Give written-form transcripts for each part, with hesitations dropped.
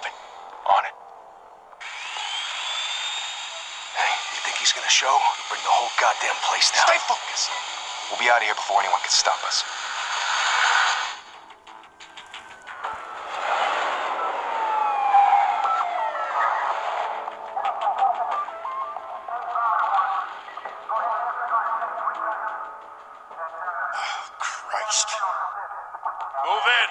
moving. On it. Hey, you think he's gonna show? Bring the whole goddamn place down. Stay focused. We'll be out of here before anyone can stop us. Christ. Move in.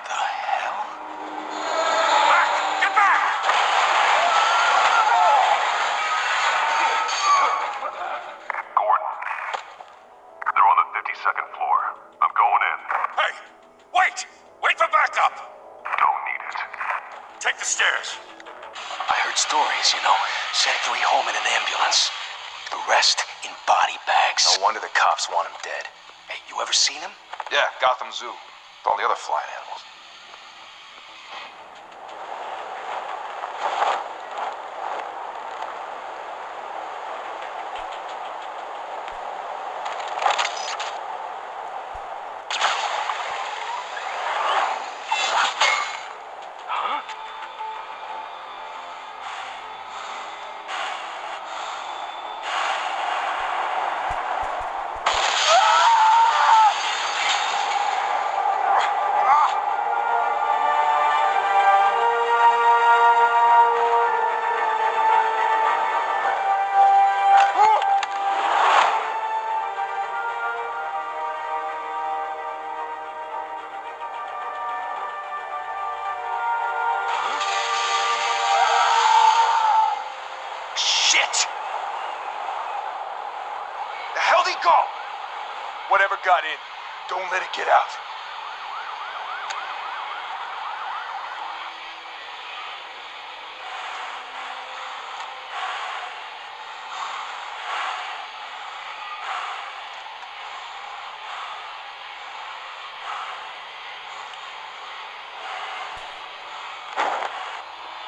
The hell? Back! Get back! Gordon. They're on the 52nd floor. I'm going in. Hey! Wait! Wait for backup! Don't need it. Take the stairs. I heard stories, you know. Sent 3 home in an ambulance. The rest in body bags. No wonder the cops want him dead. Hey, you ever seen him? Yeah, Gotham Zoo. With all the other flying animals. Shit! The hell'd he go? Whatever got in, don't let it get out.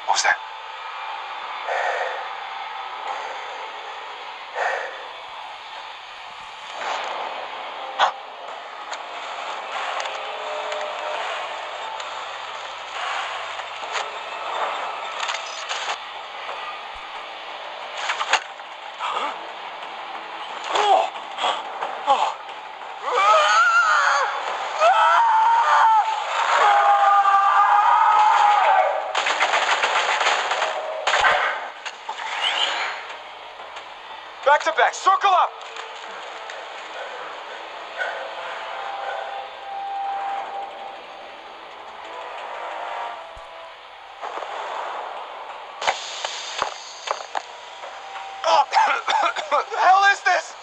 What was that? Back to back, circle up! Oh, the hell is this?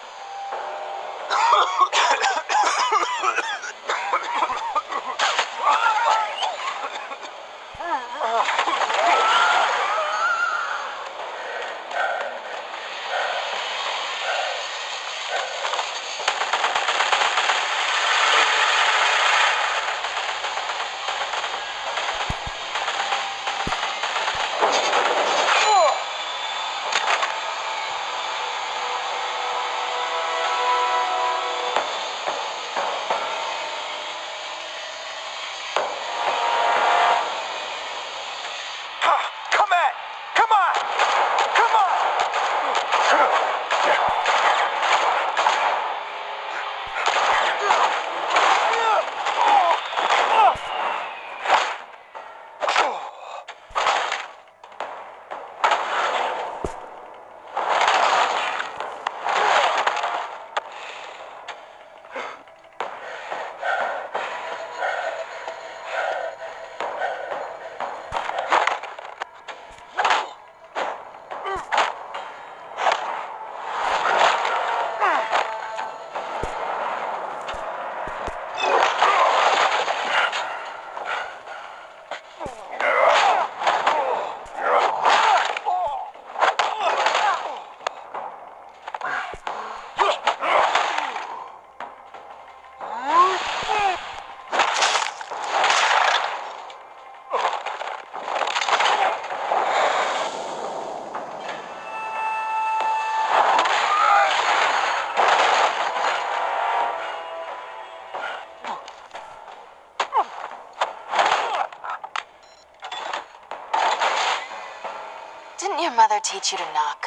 ever teach you to knock?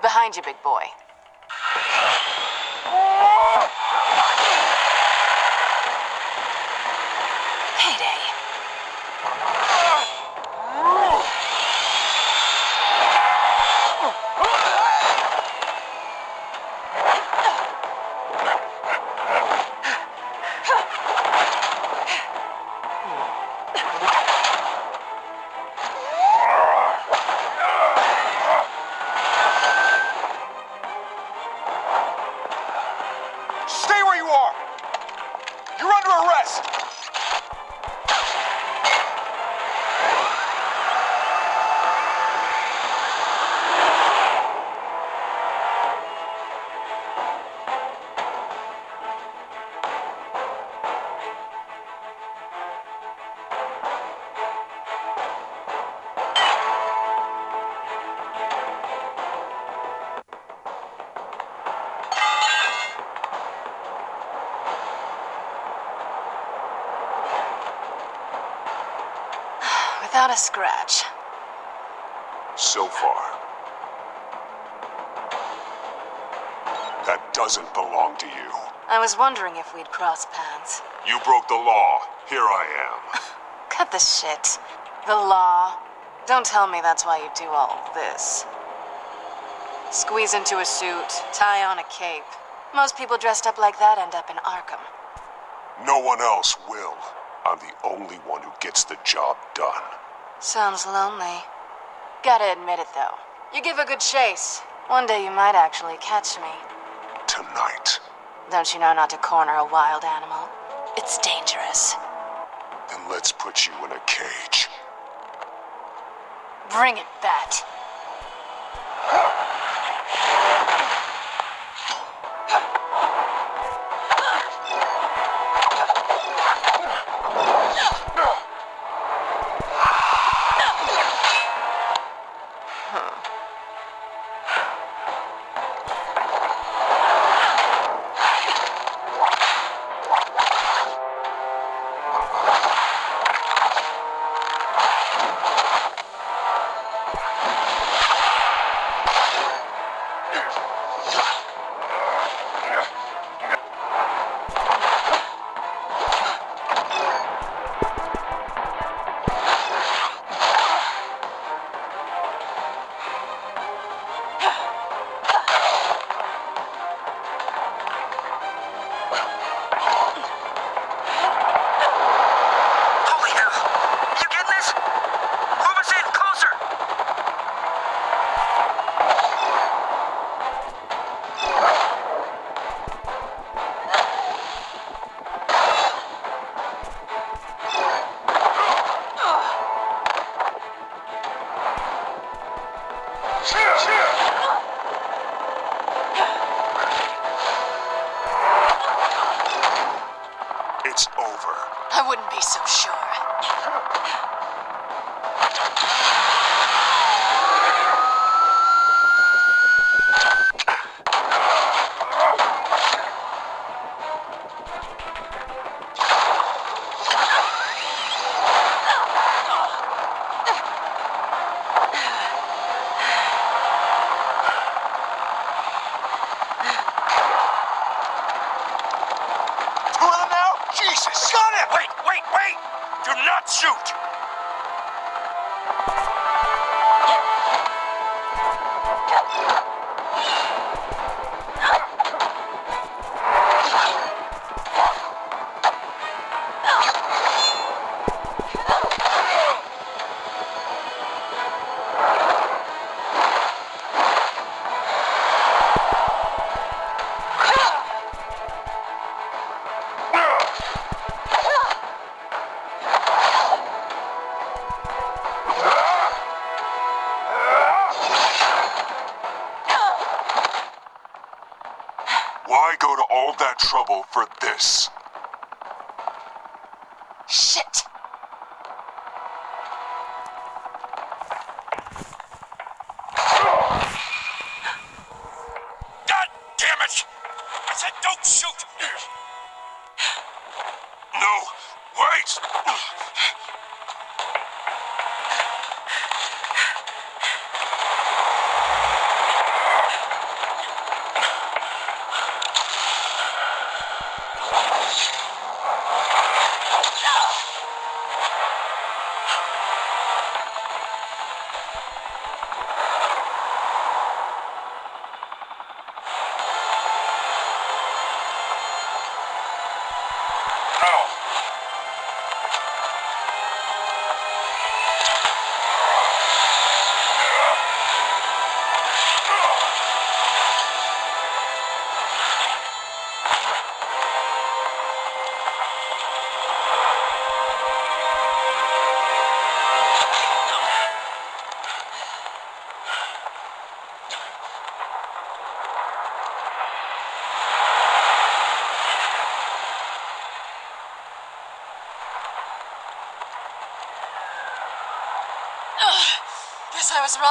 Behind you, big boy. Payday. Stay where you are! You're under arrest! Without a scratch. So far. That doesn't belong to you. I was wondering if we'd cross paths. You broke the law. Here I am. Cut the shit. The law. Don't tell me that's why you do all this. Squeeze into a suit, tie on a cape. Most people dressed up like that end up in Arkham. No one else will. I'm the only one who gets the job done. Sounds lonely. Gotta admit it, though. You give a good chase. One day you might actually catch me. Tonight. Don't you know not to corner a wild animal? It's dangerous. Then let's put you in a cage. Bring it, Bat. It's over. I wouldn't be so sure. Two of them now? Jesus! Got him! Wait! Do not shoot! Why go to all that trouble for this? Shit! God damn it! I said don't shoot! No, wait!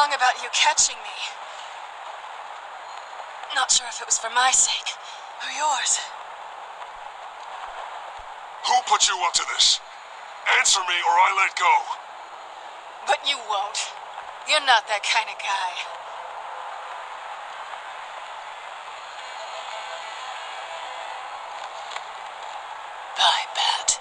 wrong about you catching me. Not sure if it was for my sake or yours. Who put you up to this? Answer me or I let go. But you won't. You're not that kind of guy. Bye, Bat.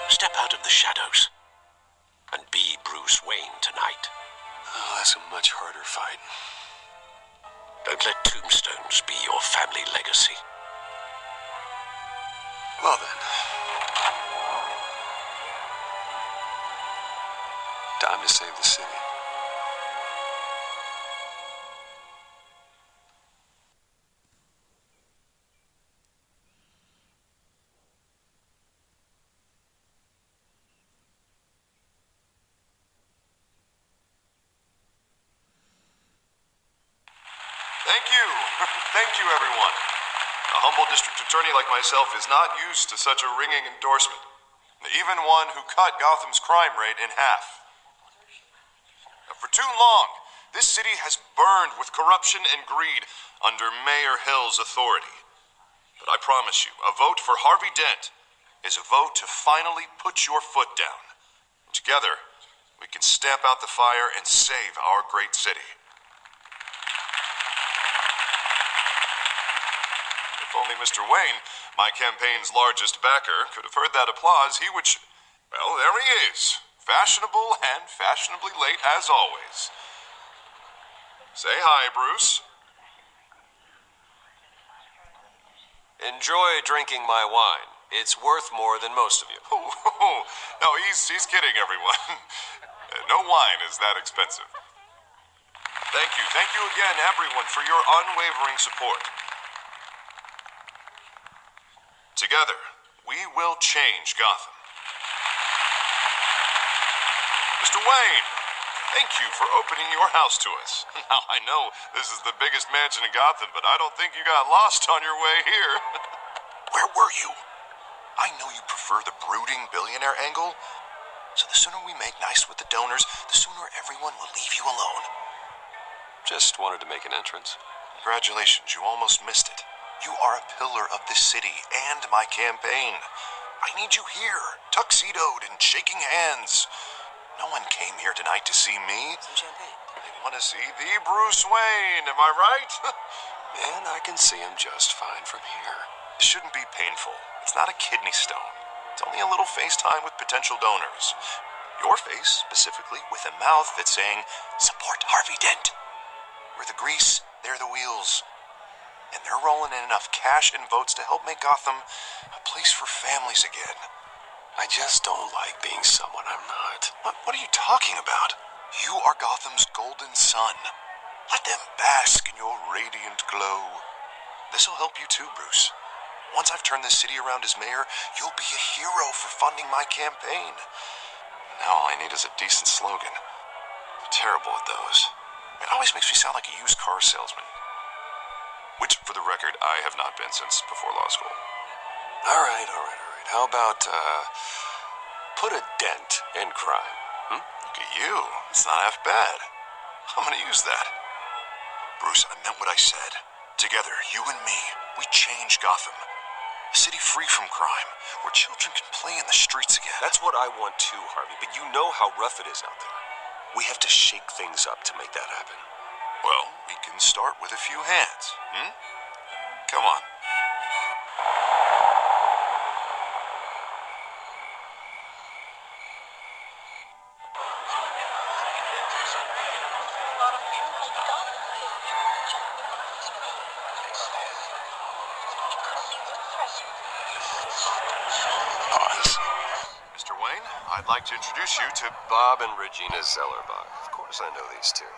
Step out of the shadows and be Bruce Wayne tonight. Oh, that's a much harder fight. Don't let tombstones be your family legacy. Well then. Time to save the city. Thank you. Thank you, everyone. A humble district attorney like myself is not used to such a ringing endorsement. Even one who cut Gotham's crime rate in half. For too long, this city has burned with corruption and greed under Mayor Hill's authority. But I promise you, a vote for Harvey Dent is a vote to finally put your foot down. Together, we can stamp out the fire and save our great city. If only Mr. Wayne, my campaign's largest backer, could have heard that applause, he would... Well, there he is. Fashionable and fashionably late as always. Say hi, Bruce. Enjoy drinking my wine. It's worth more than most of you. No, he's kidding, everyone. No wine is that expensive. Thank you again, everyone, for your unwavering support. Together, we will change Gotham. Mr. Wayne, thank you for opening your house to us. Now, I know this is the biggest mansion in Gotham, but I don't think you got lost on your way here. Where were you? I know you prefer the brooding billionaire angle, so the sooner we make nice with the donors, the sooner everyone will leave you alone. Just wanted to make an entrance. Congratulations, you almost missed it. You are a pillar of this city and my campaign. I need you here, tuxedoed and shaking hands. No one came here tonight to see me. Some champagne. They want to see the Bruce Wayne, am I right? And I can see him just fine from here. It shouldn't be painful. It's not a kidney stone. It's only a little FaceTime with potential donors. Your face, specifically, with a mouth that's saying, support Harvey Dent. We're the grease, they're the wheels. And they're rolling in enough cash and votes to help make Gotham a place for families again. I just don't like being someone I'm not. What are you talking about? You are Gotham's golden sun. Let them bask in your radiant glow. This'll help you too, Bruce. Once I've turned this city around as mayor, you'll be a hero for funding my campaign. Now all I need is a decent slogan. I'm terrible at those. It always makes me sound like a used car salesman. Which, for the record, I have not been since before law school. All right. How about, put a dent in crime? Look at you. It's not half bad. I'm gonna use that. Bruce, I meant what I said. Together, you and me, we change Gotham. A city free from crime, where children can play in the streets again. That's what I want too, Harvey, but you know how rough it is out there. We have to shake things up to make that happen. Well, we can start with a few hands, Come on. Pause. Mr. Wayne, I'd like to introduce you to... Bob and Regina Zellerbach. Of course I know these two.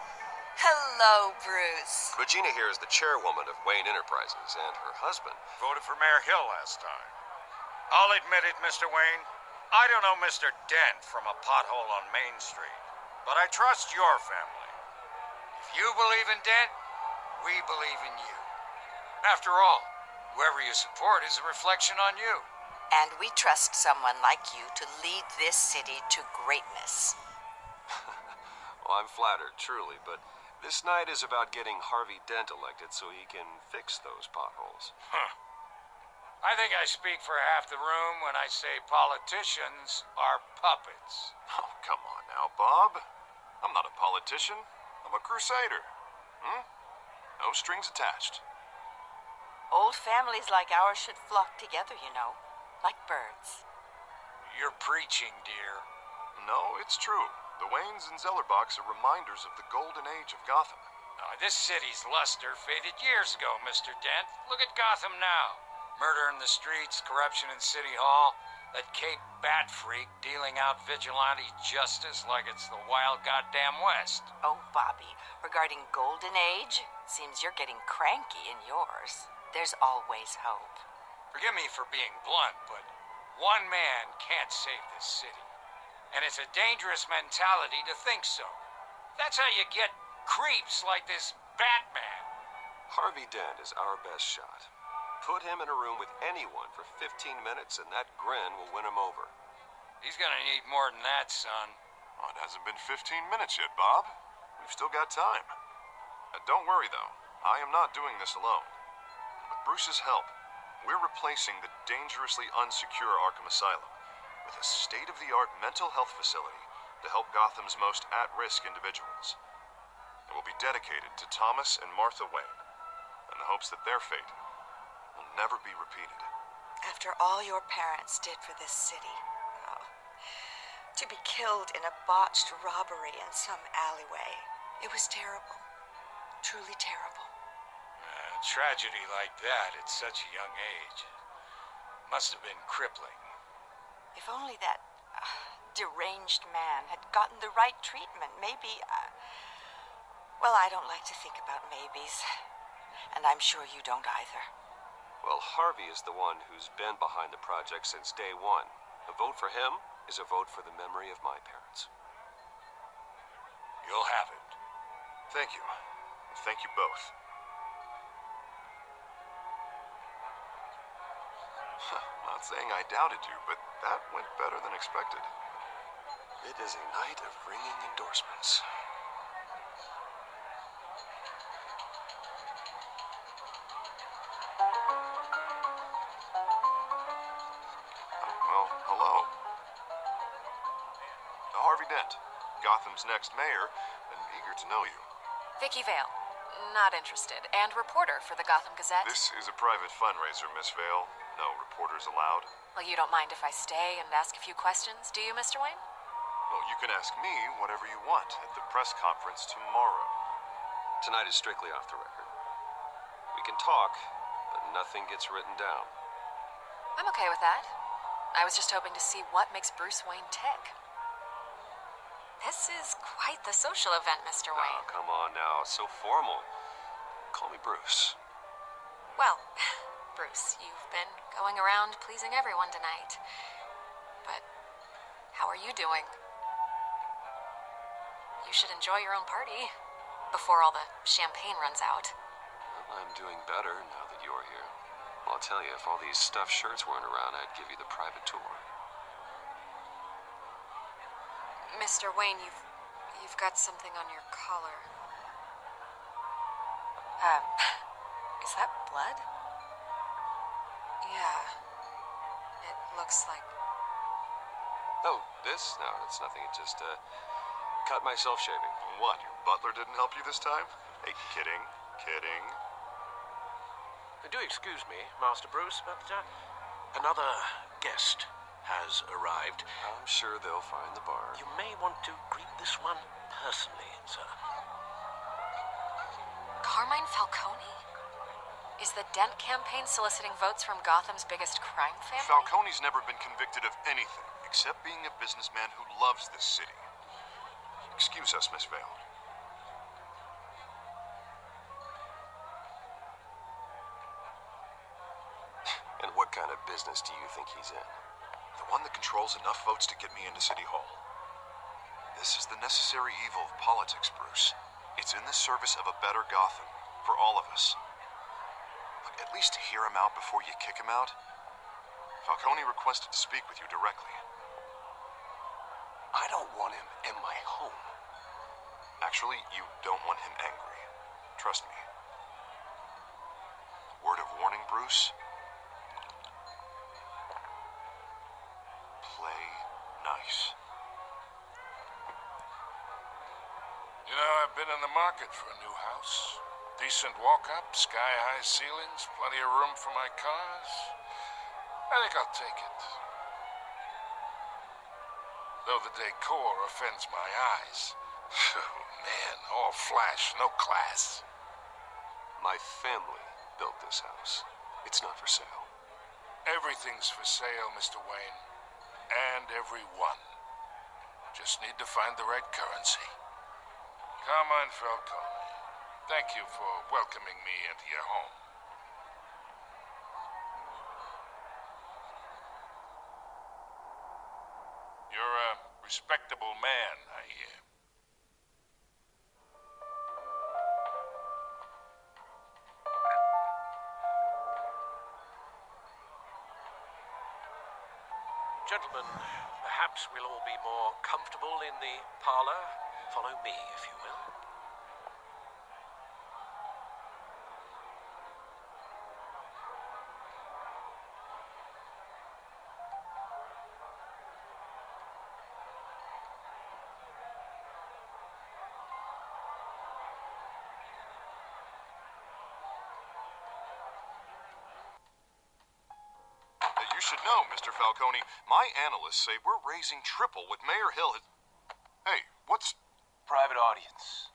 Hello, Bruce. Regina here is the chairwoman of Wayne Enterprises, and her husband. Voted for Mayor Hill last time. I'll admit it, Mr. Wayne. I don't know Mr. Dent from a pothole on Main Street, but I trust your family. If you believe in Dent, we believe in you. After all, whoever you support is a reflection on you. And we trust someone like you to lead this city to greatness. Well, I'm flattered, truly, but this night is about getting Harvey Dent elected so he can fix those potholes. I think I speak for half the room when I say politicians are puppets. Oh, come on now, Bob. I'm not a politician. I'm a crusader. No strings attached. Old families like ours should flock together, you know, like birds. You're preaching, dear. No, it's true. The Waynes and Zellerbachs are reminders of the golden age of Gotham. This city's luster faded years ago, Mr. Dent. Look at Gotham now. Murder in the streets, corruption in City Hall, that Cape Bat freak dealing out vigilante justice like it's the wild goddamn West. Oh, Bobby, regarding Golden Age, seems you're getting cranky in yours. There's always hope. Forgive me for being blunt, but one man can't save this city. And it's a dangerous mentality to think so. That's how you get creeps like this Batman. Harvey Dent is our best shot. Put him in a room with anyone for 15 minutes and that grin will win him over. He's gonna need more than that, son. Oh, it hasn't been 15 minutes yet, Bob. We've still got time. Don't worry, though. I am not doing this alone. With Bruce's help, we're replacing the dangerously unsecure Arkham Asylum with a state-of-the-art mental health facility to help Gotham's most at-risk individuals. It will be dedicated to Thomas and Martha Wayne, in the hopes that their fate will never be repeated. After all your parents did for this city, to be killed in a botched robbery in some alleyway, it was terrible. Truly terrible. Tragedy like that at such a young age must have been crippling. If only that deranged man had gotten the right treatment, maybe... well, I don't like to think about maybes. And I'm sure you don't either. Well, Harvey is the one who's been behind the project since day one. A vote for him is a vote for the memory of my parents. You'll have it. Thank you. Thank you both. Not saying I doubted you, but that went better than expected. It is a night of ringing endorsements. Well, hello. Harvey Dent, Gotham's next mayor, and eager to know you. Vicky Vale. Not interested. And reporter for the Gotham Gazette. This is a private fundraiser, Miss Vale. No reporters allowed. Well, you don't mind if I stay and ask a few questions, do you, Mr. Wayne? Well, you can ask me whatever you want at the press conference tomorrow. Tonight is strictly off the record. We can talk, but nothing gets written down. I'm okay with that. I was just hoping to see what makes Bruce Wayne tick. This is quite the social event, Mr. Oh, Wayne. come on now. So formal. Call me Bruce. Well, Bruce, you've been going around pleasing everyone tonight. But how are you doing? You should enjoy your own party before all the champagne runs out. Well, I'm doing better now that you're here. I'll tell you, if all these stuffed shirts weren't around, I'd give you the private tour. Mr. Wayne, you've got something on your collar. Is that blood? Yeah. It looks like... Oh, this? No, it's nothing. It just, cut myself shaving. What, your butler didn't help you this time? Hey, kidding. Kidding. Do excuse me, Master Bruce, but another guest has arrived. I'm sure they'll find the bar. You may want to greet this one personally, sir. Carmine Falcone? Is the Dent campaign soliciting votes from Gotham's biggest crime family? Falcone's never been convicted of anything except being a businessman who loves this city. Excuse us, Miss Vale. And what kind of business do you think he's in? The one that controls enough votes to get me into City Hall. This is the necessary evil of politics, Bruce. It's in the service of a better Gotham, for all of us. Look, at least hear him out before you kick him out. Falcone requested to speak with you directly. I don't want him in my home. Actually, you don't want him angry. Trust me. Word of warning, Bruce. Play nice. You know, I've been in the market for a new house. Decent walk-up, sky-high ceilings, plenty of room for my cars. I think I'll take it. Though the decor offends my eyes. Oh, man, all flash, no class. My family built this house. It's not for sale. Everything's for sale, Mr. Wayne. And everyone. Just need to find the right currency. Carmine Falcone, thank you for welcoming me into your home. You're a respectable man, I hear. Gentlemen, perhaps we'll all be more comfortable in the parlor. Follow me, if you will. You should know, Mr. Falcone, my analysts say we're raising triple what Mayor Hill had... Hey, what's... Private audience.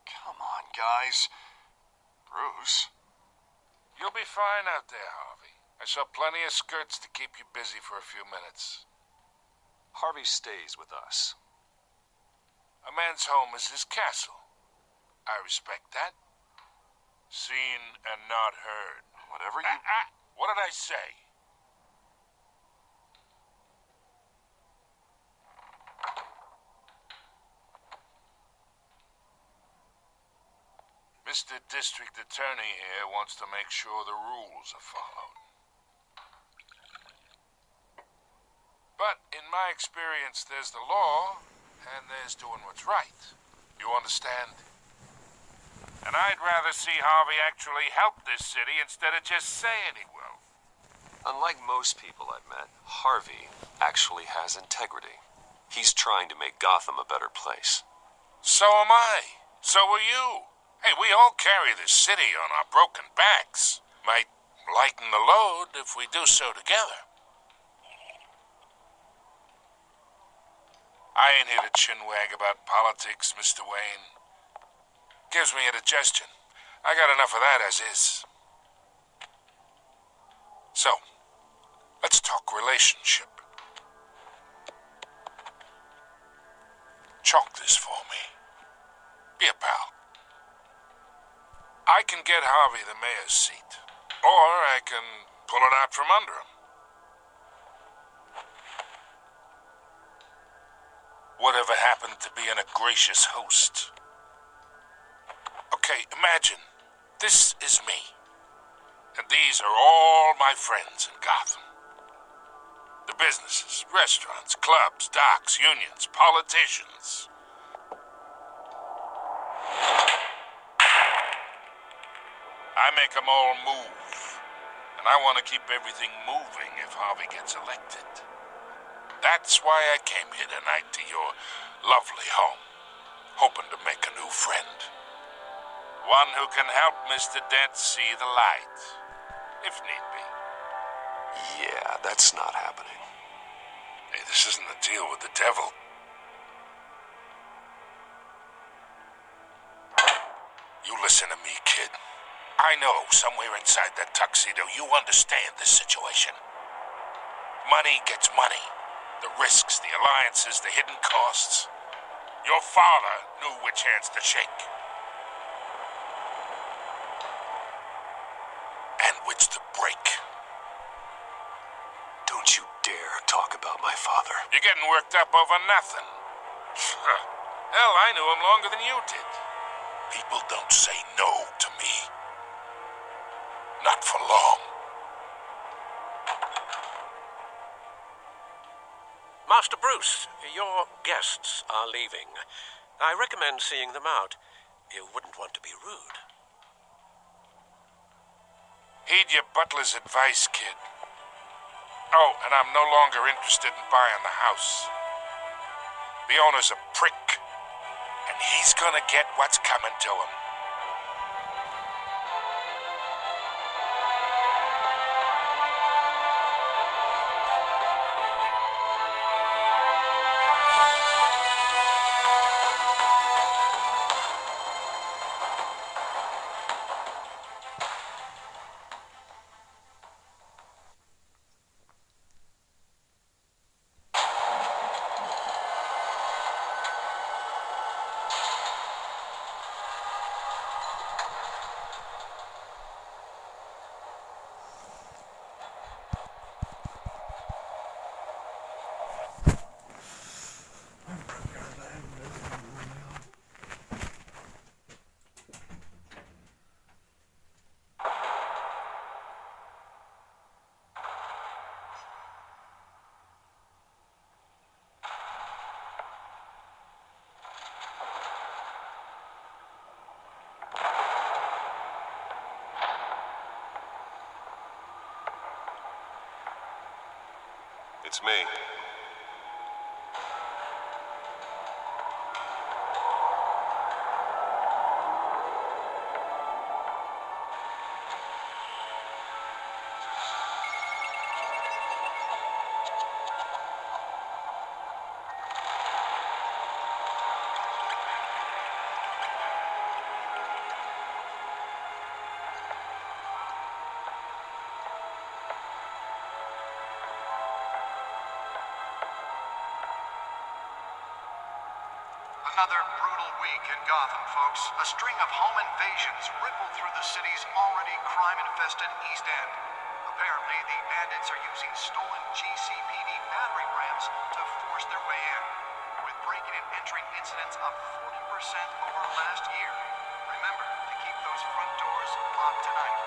Come on, guys. Bruce. You'll be fine out there, Harvey. I saw plenty of skirts to keep you busy for a few minutes. Harvey stays with us. A man's home is his castle. I respect that. Seen and not heard. Whatever you... What did I say? Mr. District Attorney here wants to make sure the rules are followed. But in my experience, there's the law, and there's doing what's right. You understand? And I'd rather see Harvey actually help this city instead of just saying he will. Unlike most people I've met, Harvey actually has integrity. He's trying to make Gotham a better place. So am I. So are you. Hey, we all carry this city on our broken backs. Might lighten the load if we do so together. I ain't here to chinwag about politics, Mr. Wayne. Gives me indigestion. I got enough of that as is. So, let's talk relationship. Chalk this for me. Be a pal. I can get Harvey the mayor's seat, or I can pull it out from under him. Whatever happened to being a gracious host? Okay, imagine, this is me. And these are all my friends in Gotham. The businesses, restaurants, clubs, docks, unions, politicians. I make them all move. And I want to keep everything moving if Harvey gets elected. That's why I came here tonight to your lovely home, hoping to make a new friend. One who can help Mr. Dent see the light, if need be. Yeah, that's not happening. Hey, this isn't a deal with the devil. You listen to me, kid. I know somewhere inside that tuxedo you understand this situation. Money gets money. The risks, the alliances, the hidden costs. Your father knew which hands to shake. And which to break. Don't you dare talk about my father. You're getting worked up over nothing. Hell, I knew him longer than you did. People don't say no to me. Not for long. Master Bruce, your guests are leaving. I recommend seeing them out. You wouldn't want to be rude. Heed your butler's advice, kid. Oh, and I'm no longer interested in buying the house. The owner's a prick, and he's gonna get what's coming to him. It's me. Another brutal week in Gotham, folks. A string of home invasions rippled through the city's already crime-infested East End. Apparently, the bandits are using stolen GCPD battering rams to force their way in, with breaking and entering incidents up 40% over last year. Remember to keep those front doors locked tonight.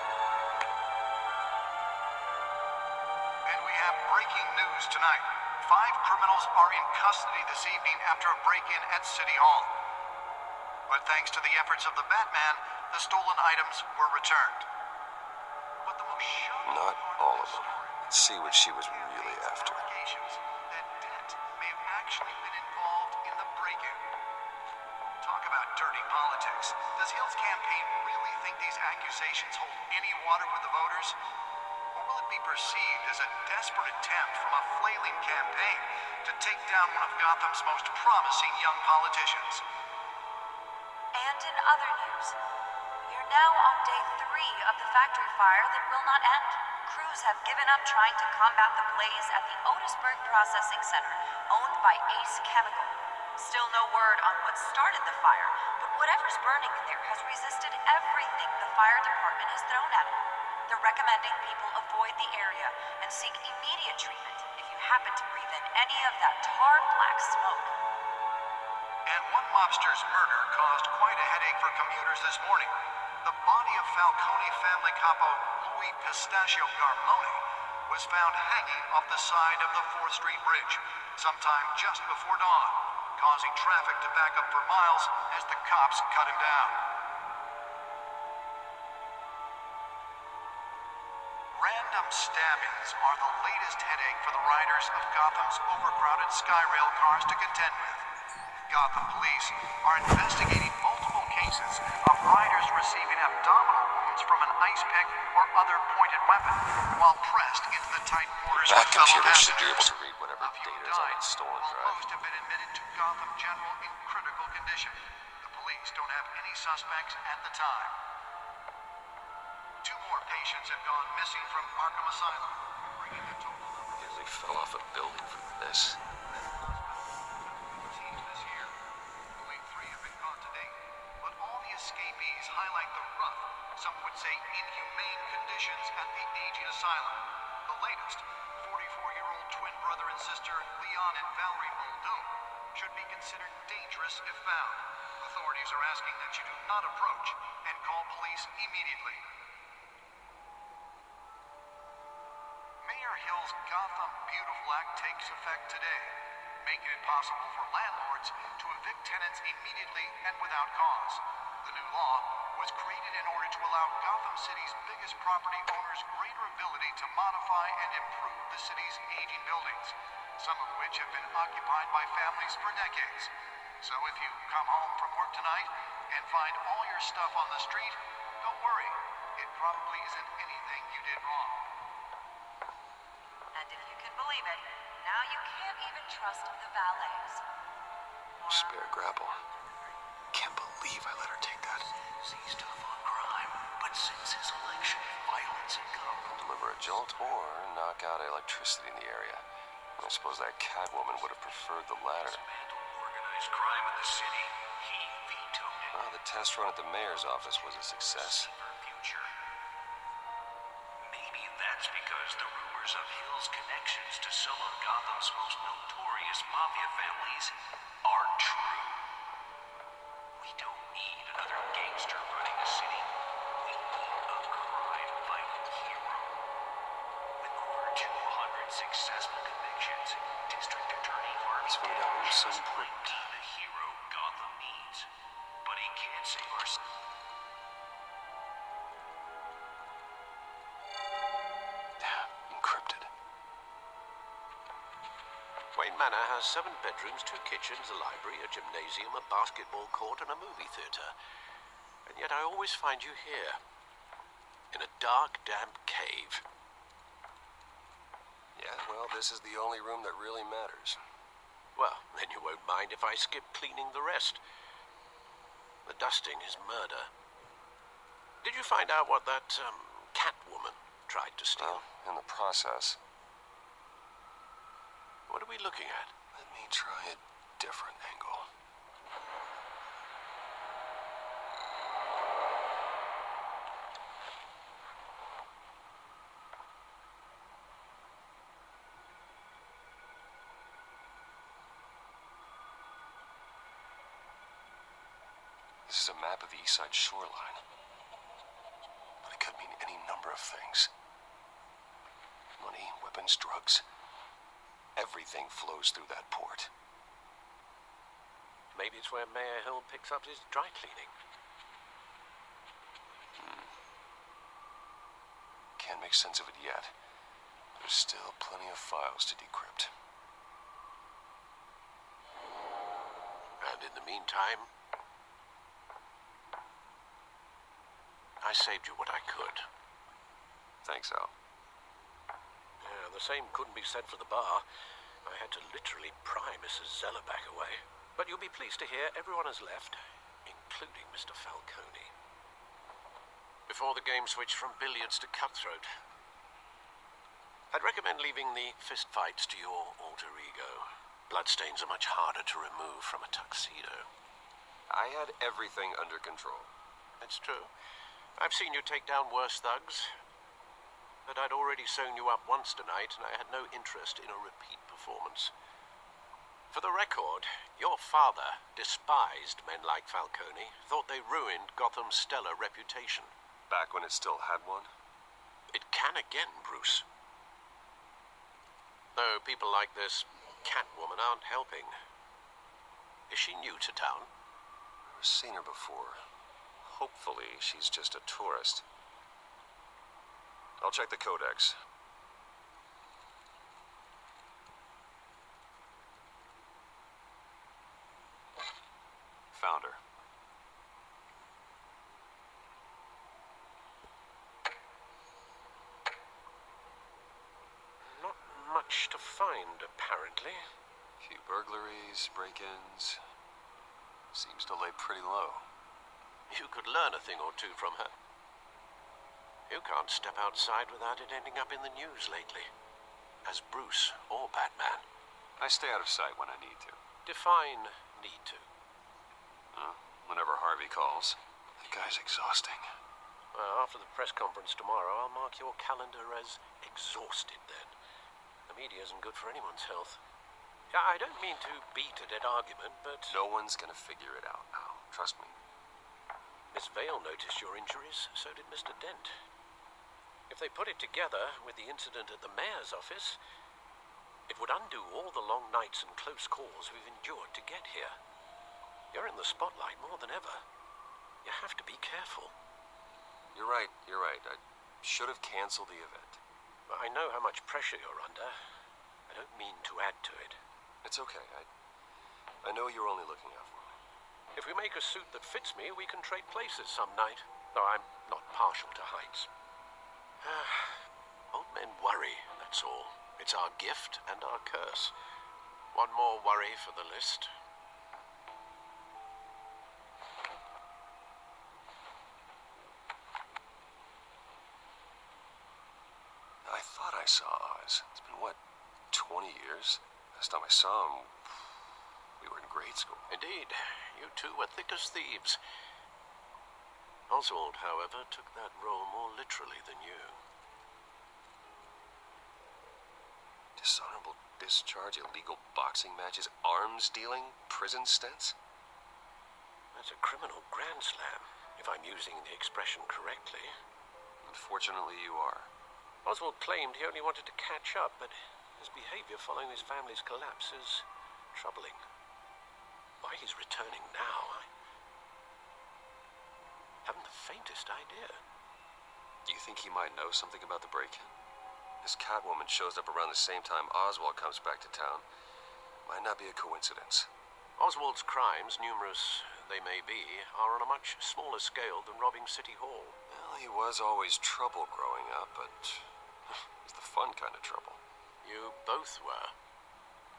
And we have breaking news tonight. 5 criminals are in custody this evening after a break-in at City Hall. But thanks to the efforts of the Batman, the stolen items were returned. But the most shocking Not part all of of the them. story Let's see what she was really after. allegations that Dent may have actually been involved in the break-in. Talk about dirty politics. Does Hill's campaign really think these accusations hold any water with the voters? Or will it be perceived as a desperate attempt from a flailing campaign to take down one of Gotham's most promising young politicians? And in other news, we're now on day 3 of the factory fire that will not end. Crews have given up trying to combat the blaze at the Otisburg Processing Center, owned by Ace Chemical. Still no word on what started the fire, but whatever's burning in there has resisted everything the fire department has thrown at it. They're recommending people avoid the area and seek immediate treatment if you happen to breathe in any of that tar black smoke. And one mobster's murder caused quite a headache for commuters this morning. The body of Falcone family capo Louis Pistachio Carmone was found hanging off the side of the 4th Street Bridge sometime just before dawn, causing traffic to back up for miles as the cops cut him down. Random stabbings are the latest headache for the riders of Gotham's overcrowded Skyrail cars to contend with. Gotham police are investigating multiple cases of riders receiving abdominal wounds from an ice pick or other pointed weapon while pressed into the tight quarters That of fellow computer should be able passengers. to read whatever A few data is on died, its stolen while drive. most have been admitted to Gotham General in critical condition. The police don't have any suspects at the time. patients have gone missing from Arkham Asylum, bringing the total number Nearly fell off a building for this. this year. Only 3 have been caught to date, but all the escapees highlight the rough, some would say inhumane conditions at the aging asylum. The latest, 44-year-old twin brother and sister Leon and Valerie Muldoon, should be considered dangerous if found. Authorities are asking that you do not approach and call police immediately. Mayor Hill's Gotham Beautiful Act takes effect today, making it possible for landlords to evict tenants immediately and without cause. The new law was created in order to allow Gotham City's biggest property owners greater ability to modify and improve the city's aging buildings, some of which have been occupied by families for decades. So if you come home from work tonight and find all your stuff on the street, don't worry. It probably isn't anything you did wrong. And if you can believe it, now you can't even trust the valets. Spare grapple. Can't believe I let her take that. He's tough on crime, but since his election, violence had come. Deliver a jolt or knock out electricity in the area. I suppose that Catwoman would have preferred the latter. Dismantle organized crime in the city. He vetoed it. Well, the test run at the mayor's office was a success. Safer future. Maybe that's because the rumors of Hill's connections to some of Gotham's most notorious mafia families are true. We don't need another gangster running the city. We need a crime-fighting hero. With over 200 successful convictions, District Attorney Harvey Let's find out what was so Dent might important. be the hero Gotham needs. But he can't save our city. Encrypted. Wayne Manor has 7 bedrooms, 2 kitchens, a library, a gymnasium, a basketball court, and a movie theater. And yet I always find you here, in a dark, damp cave. Yeah, well, this is the only room that really matters. Well, then you won't mind if I skip cleaning the rest. The dusting is murder. Did you find out what that, Catwoman tried to steal? Well, in the process. What are we looking at? Let me try a different angle. This is a map of the East Side shoreline. But it could mean any number of things. Money, weapons, drugs. Everything flows through that port. Maybe it's where Mayor Hill picks up his dry cleaning. Can't make sense of it yet. There's still plenty of files to decrypt. And in the meantime, I saved you what I could. Thanks, Al. Yeah, the same couldn't be said for the bar. I had to literally pry Mrs. Zeller back away. But you'll be pleased to hear everyone has left, including Mr. Falcone. Before the game switched from billiards to cutthroat. I'd recommend leaving the fistfights to your alter ego. Bloodstains are much harder to remove from a tuxedo. I had everything under control. It's true. I've seen you take down worse thugs. But I'd already sewn you up once tonight, and I had no interest in a repeat performance. For the record, your father despised men like Falcone, thought they ruined Gotham's stellar reputation. Back when it still had one? It can again, Bruce. Though people like this Catwoman aren't helping. Is she new to town? I've seen her before. Hopefully, she's just a tourist. I'll check the codex. Found her. Not much to find, apparently. Few burglaries, break-ins. Seems to lay pretty low. You could learn a thing or two from her. You can't step outside without it ending up in the news lately. As Bruce or Batman. I stay out of sight when I need to. Define need to. Whenever Harvey calls. That guy's exhausting. Well, after the press conference tomorrow, I'll mark your calendar as exhausted then. The media isn't good for anyone's health. Yeah, I don't mean to beat a dead argument, but... No one's gonna figure it out now. Trust me. Miss Vale noticed your injuries, so did Mr. Dent. If they put it together with the incident at the mayor's office, it would undo all the long nights and close calls we've endured to get here. You're in the spotlight more than ever. You have to be careful. You're right. I should have canceled the event. I know how much pressure you're under. I don't mean to add to it. It's okay. I know you're only looking out for me. If we make a suit that fits me, we can trade places some night. Though I'm not partial to heights. Old men worry, that's all. It's our gift and our curse. One more worry for the list. I thought I saw Oz. It's been, what, 20 years? Last time I saw him, we were in grade school. Indeed, you two were thick as thieves. Oswald, however, took that role more literally than you. Dishonorable discharge, illegal boxing matches, arms dealing, prison stints? That's a criminal grand slam, if I'm using the expression correctly. Unfortunately, you are. Oswald claimed he only wanted to catch up, but his behavior following his family's collapse is troubling. Why he's returning now, I haven't the faintest idea. Do you think he might know something about the break-in? This Catwoman shows up around the same time Oswald comes back to town. Might not be a coincidence. Oswald's crimes, numerous they may be, are on a much smaller scale than robbing City Hall. Well, he was always trouble growing up, but it's the fun kind of trouble. You both were.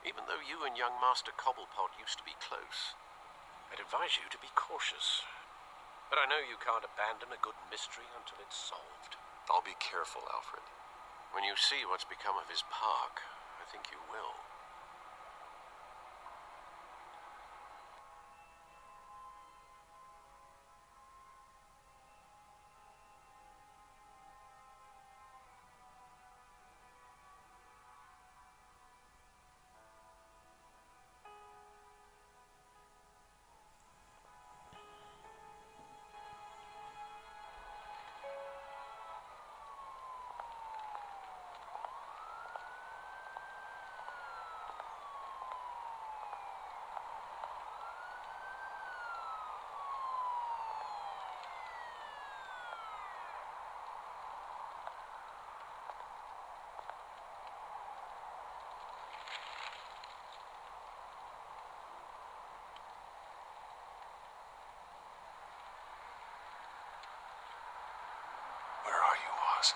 Even though you and young Master Cobblepot used to be close, I'd advise you to be cautious. But I know you can't abandon a good mystery until it's solved. I'll be careful, Alfred. When you see what's become of his park, I think you will. Where are you, Oz?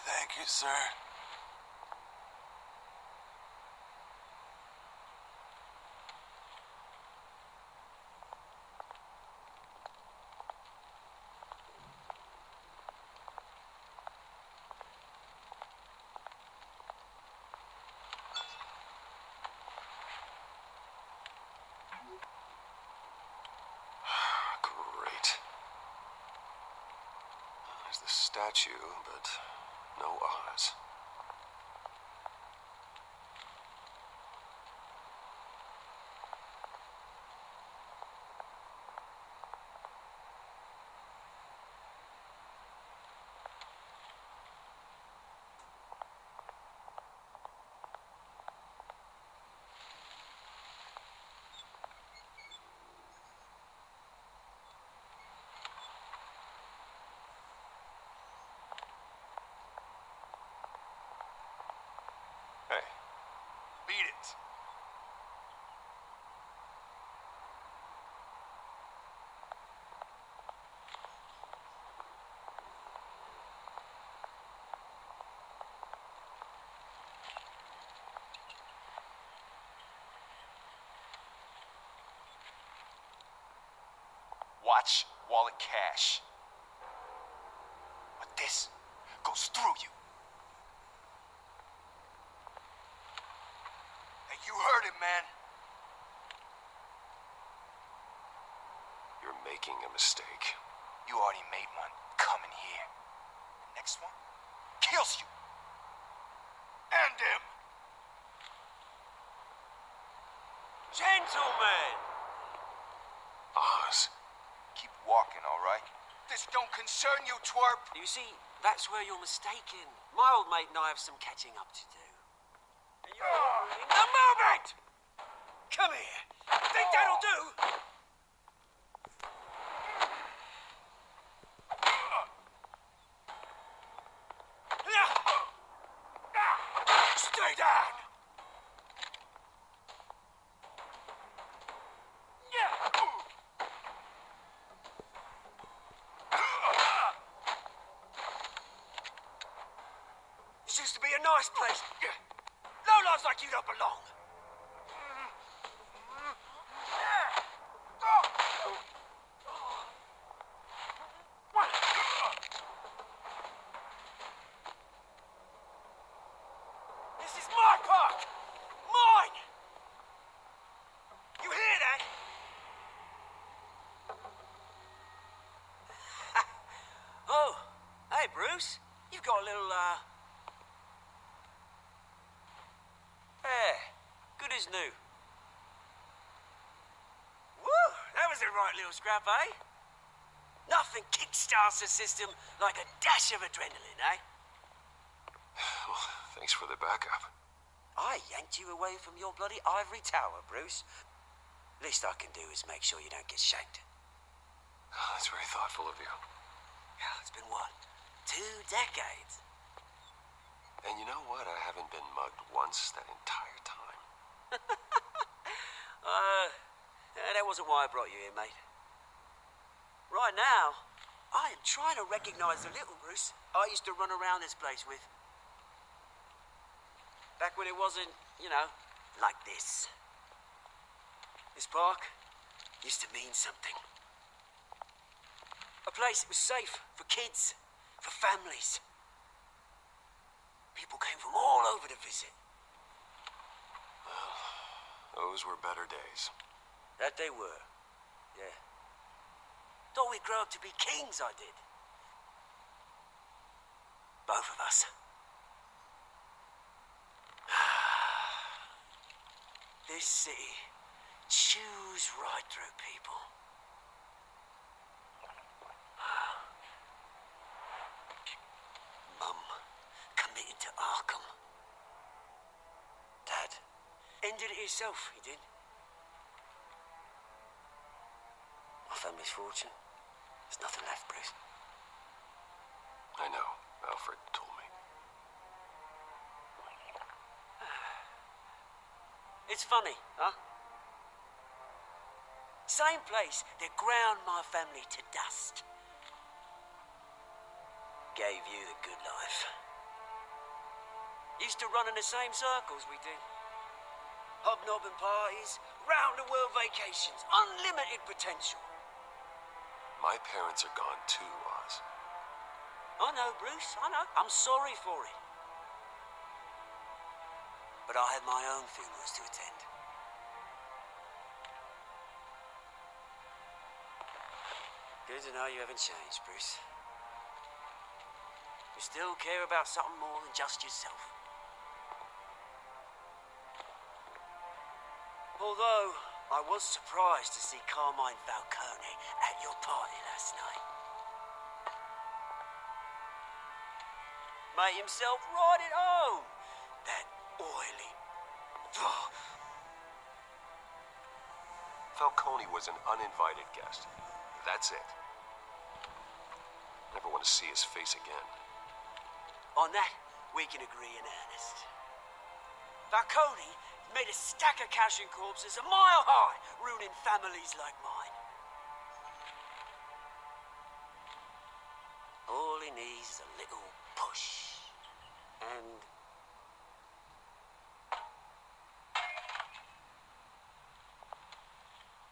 Thank you, sir. There's the statue, but no Oz. Hey. Beat it. Watch wallet cash. But this goes through you. Hey, you heard it, man. You're making a mistake. You already made one coming here. Next one kills you. And him. Gentlemen! Oz. Keep walking, all right? This don't concern you, twerp. You see, that's where you're mistaken. My old mate and I have some catching up to do. And you're ruining the moment! Come here. Think that'll do? Stay down! This used to be a nice place. Lowlifes like you don't belong. This is my park! Mine! You hear that? Oh, hey, Bruce. You've got a little, Yeah, good as new. Woo! That was a right little scrap, eh? Nothing kickstarts the system like a dash of adrenaline, eh? Well, thanks for the backup. I yanked you away from your bloody ivory tower, Bruce. Least I can do is make sure you don't get shanked. Oh, that's very thoughtful of you. Yeah, it's been what? 2 decades? And you know what? I haven't been mugged once that entire time. That wasn't why I brought you here, mate. Right now, I am trying to recognize the little Bruce I used to run around this place with. Back when it wasn't, you know, like this. This park used to mean something. A place that was safe for kids, for families. People came from all over to visit. Those were better days. That they were, yeah. Thought we'd grow up to be kings, I did. Both of us. This city chews right through people. Mum committed to Arkham. Dad ended it himself, he did. My family's fortune. There's nothing left, Bruce. I know. Alfred told me. It's funny, huh? Same place that ground my family to dust. Gave you the good life. Used to run in the same circles we did. Hobnobbing parties, round-the-world vacations, unlimited potential. My parents are gone too, Oz. I know, Bruce, I know. I'm sorry for it. But I had my own funerals to attend. Good to know you haven't changed, Bruce. You still care about something more than just yourself. Although, I was surprised to see Carmine Falcone at your party last night. Made himself right at home. That oily... Oh. Falcone was an uninvited guest. That's it. Never want to see his face again. On that, we can agree in earnest. Falcone made a stack of cash and corpses a mile high, ruining families like mine. All he needs is a little push. And...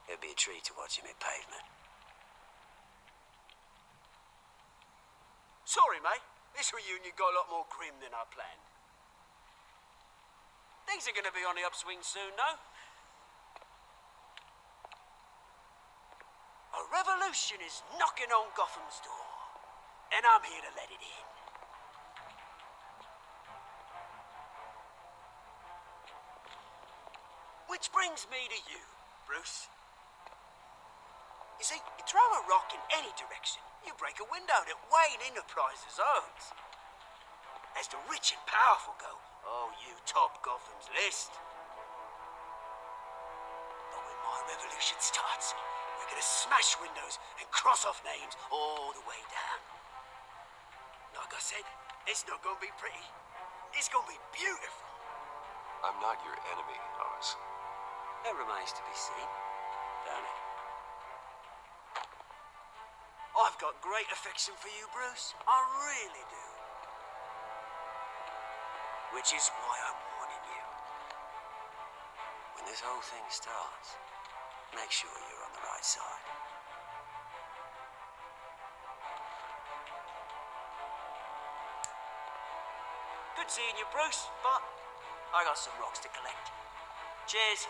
it'd be a treat to watch him hit pavement. Sorry, mate. This reunion got a lot more grim than I planned. Things are going to be on the upswing soon, no? A revolution is knocking on Gotham's door, and I'm here to let it in. Which brings me to you, Bruce. You see, you throw a rock in any direction, you break a window that Wayne Enterprises owns. As the rich and powerful go, oh, you top Gotham's list. But when my revolution starts, we're gonna smash windows and cross off names all the way down. Like I said, it's not gonna be pretty. It's gonna be beautiful. I'm not your enemy, Oz. That remains to be seen, don't it? I've got great affection for you, Bruce. I really do. Which is why I'm warning you. When this whole thing starts, make sure you're on the right side. Good seeing you, Bruce, but I got some rocks to collect. Cheers.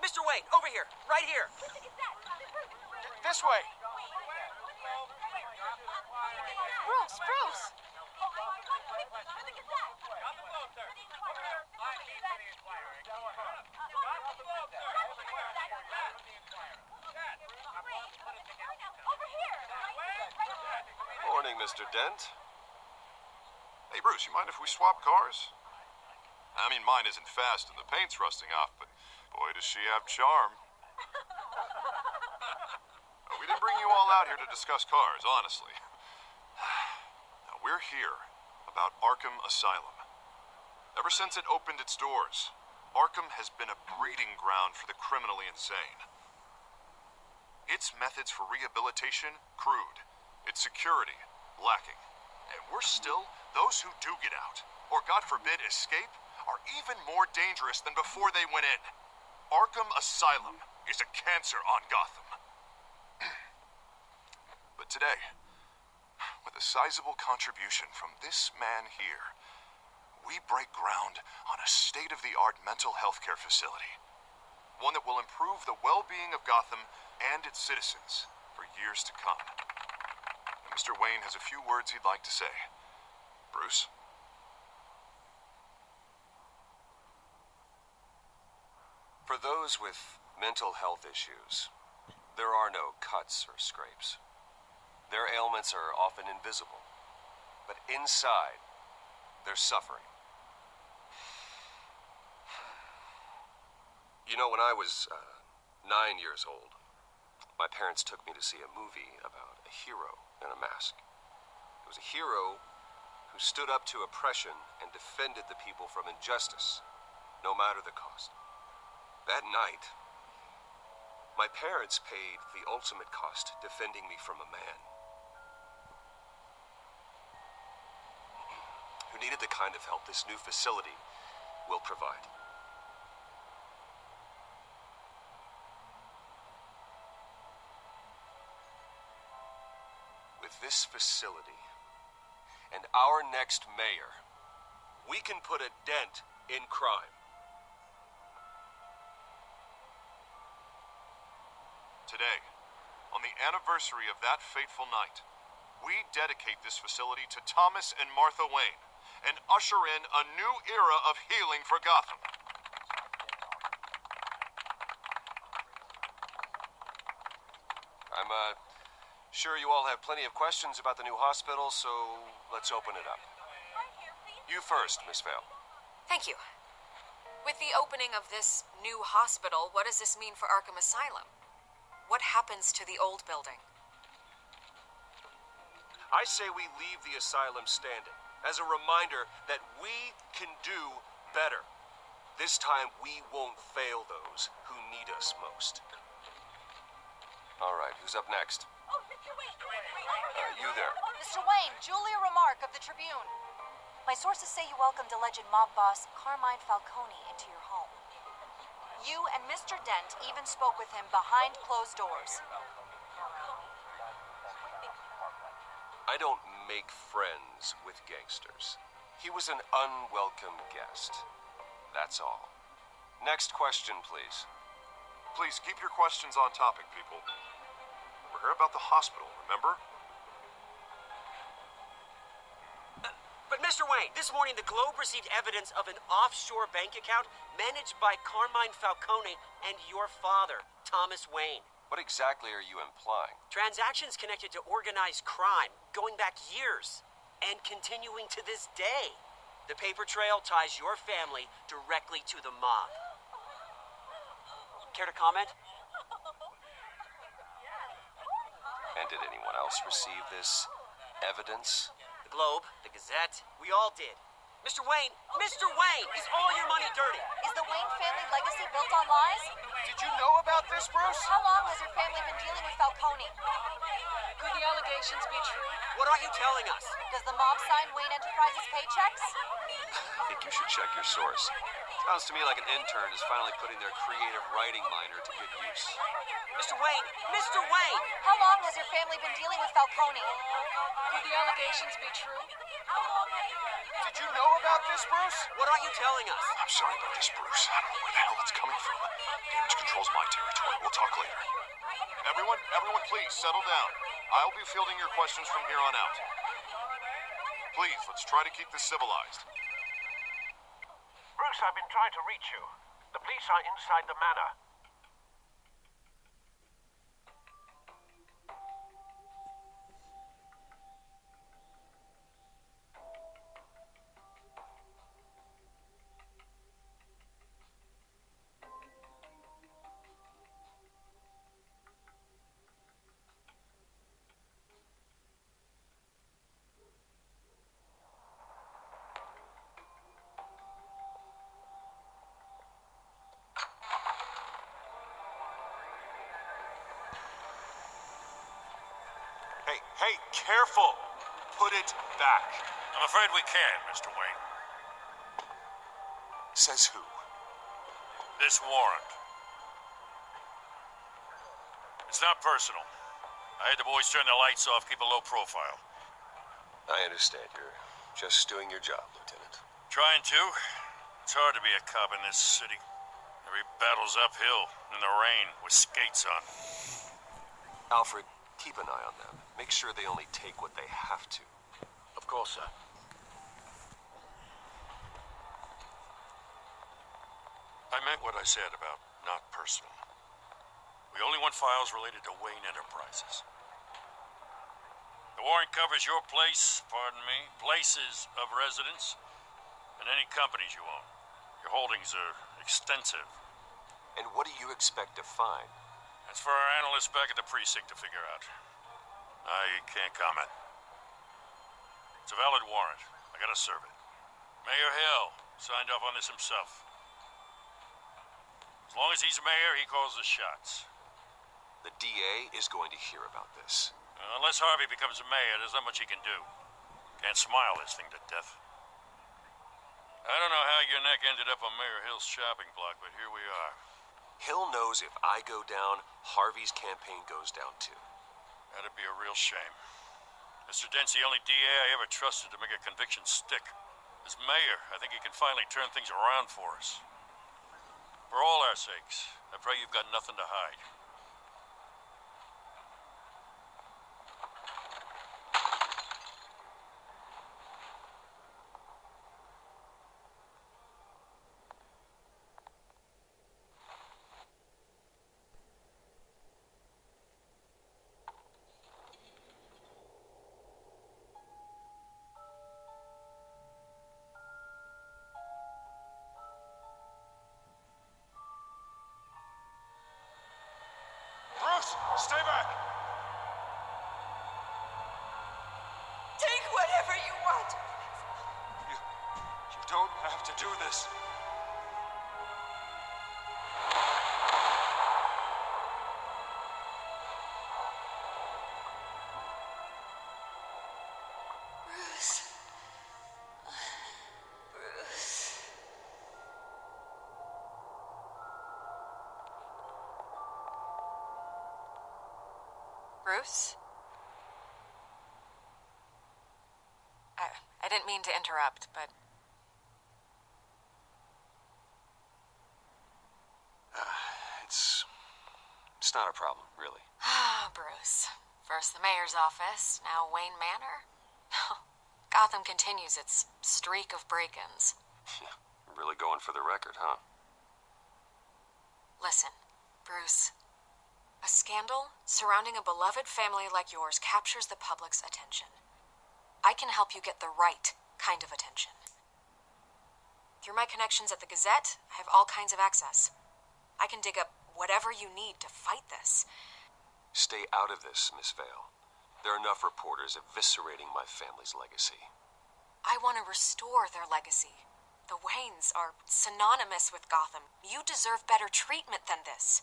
Mr. Wayne, over here, right here. This way. Bruce! Morning, Mr. Dent. Hey, Bruce, you mind if we swap cars? I mean, mine isn't fast and the paint's rusting off, but boy, does she have charm. We didn't bring you all out here to discuss cars, honestly. Now, we're here about Arkham Asylum. Ever since it opened its doors, Arkham has been a breeding ground for the criminally insane. Its methods for rehabilitation, crude. Its security, lacking. And worse still, those who do get out, or God forbid escape, are even more dangerous than before they went in. Arkham Asylum is a cancer on Gotham. But today, with a sizable contribution from this man here, we break ground on a state-of-the-art mental health care facility. One that will improve the well-being of Gotham and its citizens for years to come. And Mr. Wayne has a few words he'd like to say. Bruce? For those with mental health issues, there are no cuts or scrapes. Their ailments are often invisible, but inside, they're suffering. You know, when I was 9 years old, my parents took me to see a movie about a hero in a mask. It was a hero who stood up to oppression and defended the people from injustice, no matter the cost. That night, my parents paid the ultimate cost defending me from a man who needed the kind of help this new facility will provide. With this facility and our next mayor, we can put a dent in crime. Today, on the anniversary of that fateful night, we dedicate this facility to Thomas and Martha Wayne and usher in a new era of healing for Gotham. I'm sure you all have plenty of questions about the new hospital, so let's open it up. You first, Miss Vale. Thank you. With the opening of this new hospital, what does this mean for Arkham Asylum? What happens to the old building? I say we leave the asylum standing as a reminder that we can do better. This time, we won't fail those who need us most. All right, who's up next? You there. Mr. Wayne, Julia Remark of the Tribune. My sources say you welcomed alleged mob boss Carmine Falcone into your home. You and Mr. Dent even spoke with him behind closed doors. I don't make friends with gangsters. He was an unwelcome guest. That's all. Next question, please. Please keep your questions on topic, people. We're here about the hospital, remember? But Mr. Wayne, this morning the Globe received evidence of an offshore bank account managed by Carmine Falcone and your father, Thomas Wayne. What exactly are you implying? Transactions connected to organized crime, going back years, and continuing to this day. The paper trail ties your family directly to the mob. Care to comment? And did anyone else receive this evidence? The Globe, the Gazette, we all did. Mr. Wayne, is all your money dirty? Is the Wayne family legacy built on lies? Did you know about this, Bruce? How long has your family been dealing with Falcone? Could the allegations be true? What are you telling us? Does the mob sign Wayne Enterprises paychecks? I think you should check your source. Sounds to me like an intern is finally putting their creative writing minor to good use. Mr. Wayne! How long has your family been dealing with Falcone? Could the allegations be true? Did you know about this, Bruce? What are you telling us? I'm sorry about this, Bruce. I don't know where the hell it's coming from. Damage control's my territory. We'll talk later. Everyone, please settle down. I'll be fielding your questions from here on out. Please, let's try to keep this civilized. Bruce, I've been trying to reach you. The police are inside the manor. Hey, careful! Put it back. I'm afraid we can't, Mr. Wayne. Says who? This warrant. It's not personal. I had the boys turn the lights off, keep a low profile. I understand. You're just doing your job, Lieutenant. Trying to. It's hard to be a cop in this city. Every battle's uphill, in the rain, with skates on. Alfred, keep an eye on them. Make sure they only take what they have to. Of course, sir. I meant what I said about not personal. We only want files related to Wayne Enterprises. The warrant covers your place, pardon me, places of residence, and any companies you own. Your holdings are extensive. And what do you expect to find? That's for our analysts back at the precinct to figure out. I can't comment. It's a valid warrant. I gotta serve it. Mayor Hill signed off on this himself. As long as he's mayor, he calls the shots. The DA is going to hear about this. Unless Harvey becomes a mayor, there's not much he can do. Can't smile this thing to death. I don't know how your neck ended up on Mayor Hill's shopping block, but here we are. Hill knows if I go down, Harvey's campaign goes down too. That'd be a real shame. Mr. Dent's the only DA I ever trusted to make a conviction stick. As mayor, I think he can finally turn things around for us. For all our sakes, I pray you've got nothing to hide. Bruce, stay back! Take whatever you want. You don't have to do this. Bruce. Bruce. Bruce? I didn't mean to interrupt, but... It's not a problem, really. Ah, Bruce. First the mayor's office, now Wayne Manor. Gotham continues its streak of break-ins. Really going for the record, huh? Listen, Bruce. A scandal surrounding a beloved family like yours captures the public's attention. I can help you get the right kind of attention. Through my connections at the Gazette, I have all kinds of access. I can dig up whatever you need to fight this. Stay out of this, Miss Vale. There are enough reporters eviscerating my family's legacy. I want to restore their legacy. The Waynes are synonymous with Gotham. You deserve better treatment than this.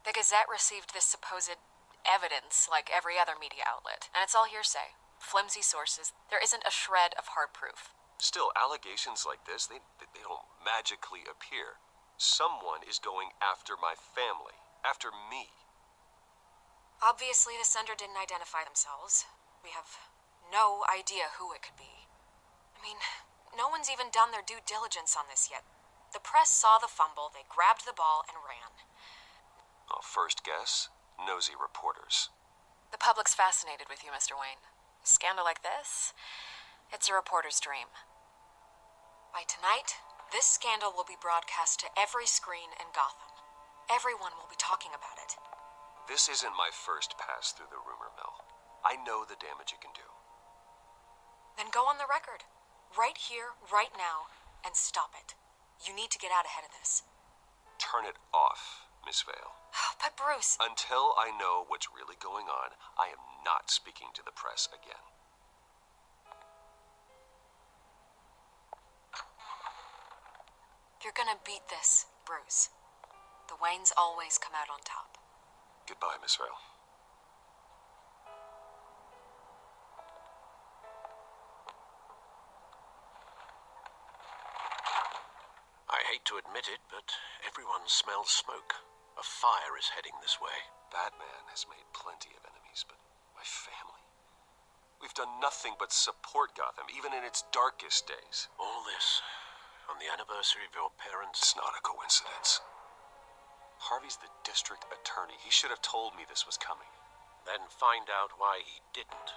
The Gazette received this supposed evidence like every other media outlet, and it's all hearsay. Flimsy sources. There isn't a shred of hard proof. Still, allegations like this, they don't magically appear. Someone is going after my family, after me. Obviously, the sender didn't identify themselves. We have no idea who it could be. I mean, no one's even done their due diligence on this yet. The press saw the fumble, they grabbed the ball and ran. Well, first guess, nosy reporters. The public's fascinated with you, Mr. Wayne. A scandal like this, it's a reporter's dream. By tonight, this scandal will be broadcast to every screen in Gotham. Everyone will be talking about it. This isn't my first pass through the rumor mill. I know the damage it can do. Then go on the record. Right here, right now, and stop it. You need to get out ahead of this. Turn it off, Miss Vale. But Bruce... Until I know what's really going on, I am not speaking to the press again. You're gonna beat this, Bruce. The Waynes always come out on top. Goodbye, Miss Vale. I hate to admit it, but everyone smells smoke. A fire is heading this way. Batman has made plenty of enemies, but my family? We've done nothing but support Gotham, even in its darkest days. All this on the anniversary of your parents'... It's not a coincidence. Harvey's the district attorney. He should have told me this was coming. Then find out why he didn't.